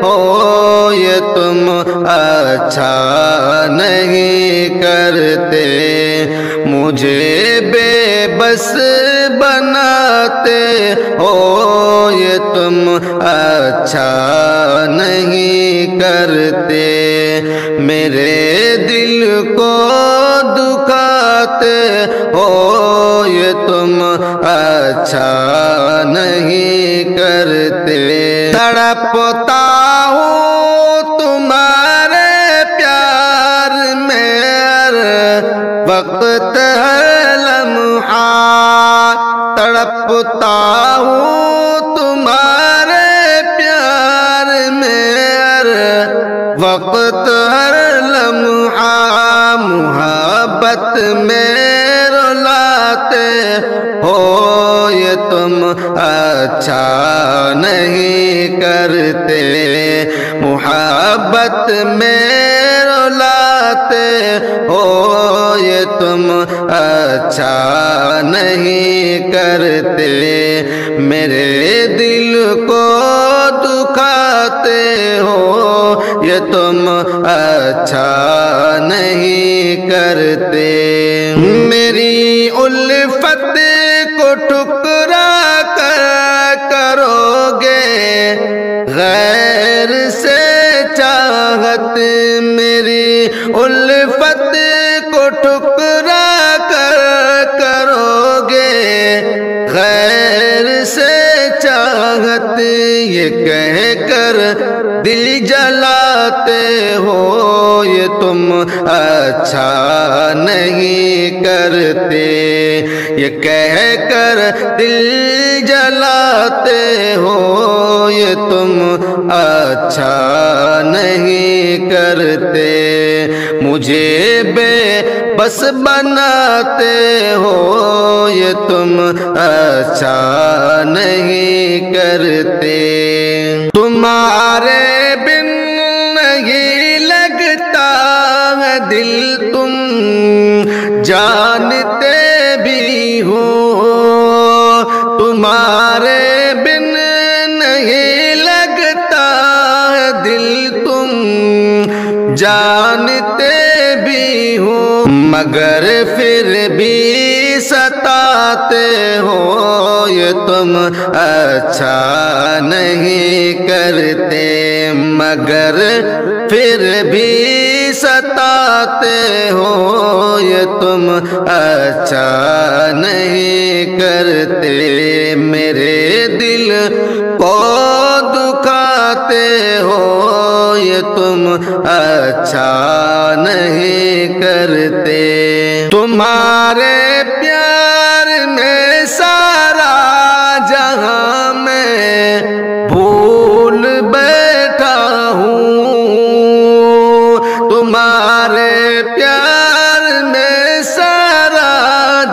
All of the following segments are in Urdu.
ہو یہ تم اچھا نہیں کرتے، مجھے بے بس بناتے ہو یہ تم اچھا نہیں کرتے، میرے دل کو دکھاتے ہو یہ تم اچھا نہیں کرتے، تڑپتا ہوں تمہارے پیار میں ہر وقت ہر لمحہ، تڑپتا ہوں تمہارے پیار میں ہر وقت ہر لمحہ، محبت میں رلاتے ہو یہ تم اچھا نہیں کرتے، محبت میں رلاتے ہو یہ تم اچھا نہیں کرتے، میرے دل کو دکھاتے ہو یہ تم اچھا نہیں کرتے، میری الفت کو ٹکرا کر کرو گے غیر سے چاہت، میری الفت کو ٹکرا کر کرو گے غیر سے چاہت، یہ کہہ کر دل جلاتے ہو یہ تم اچھا نہیں کرتے، یہ کہہ کر دل جلاتے ہو یہ تم اچھا نہیں کرتے، مجھے بے بس بناتے ہو یہ تم اچھا نہیں کرتے، تمہارے بن نہیں لگتا ہے دل تم جانتے بھی ہو، تمہارے بن نہیں لگتا ہے دل تم جانتے بھی ہو، مگر پھر بھی ستاتے ہو یہ تم اچھا نہیں کرتے، مگر پھر بھی ستاتے ہو یہ تم اچھا نہیں کرتے، میرے دل کو دکھاتے ہو یہ تم اچھا نہیں کرتے، تمہارے پیار میں سارا جہاں میں بھول بیٹھا ہوں، تمہارے پیار میں سارا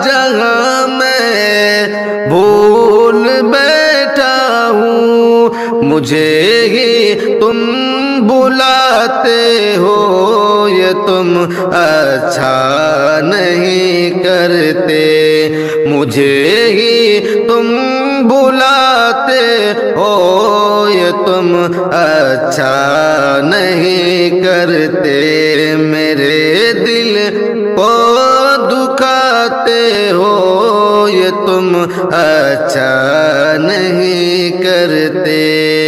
جہاں میں بھول بیٹھا ہوں، مجھے ہی تم بلاتے ہو یہ تم اچھا نہیں کرتے، مجھے ہی تم بلاتے ہو یہ تم اچھا نہیں کرتے، میرے دل کو دکھاتے ہو یہ تم اچھا نہیں کرتے،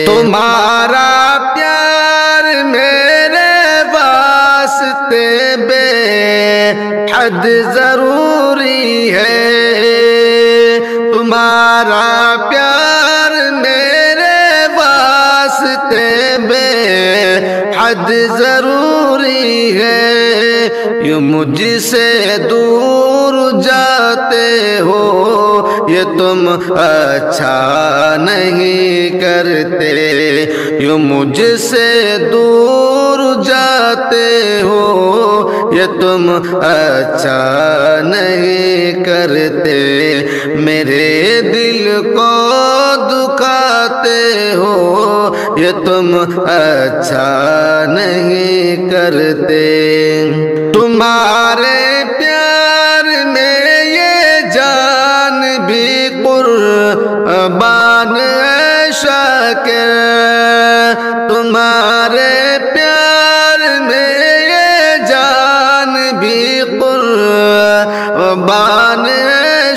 تمہارا پیار میرے واسطے بے حد ضروری ہے، تمہارا پیار میرے واسطے بے حد ضروری ہے، یوں مجھ سے دور جاتے ہو یہ تم اچھا نہیں کرتے، یوں مجھ سے دور جاتے ہو یہ تم اچھا نہیں کرتے، میرے دل کو دکھاتے ہو یہ تم اچھا نہیں کرتے، تمہارے پیار میں یہ جان بھی قربان ہے شاکر،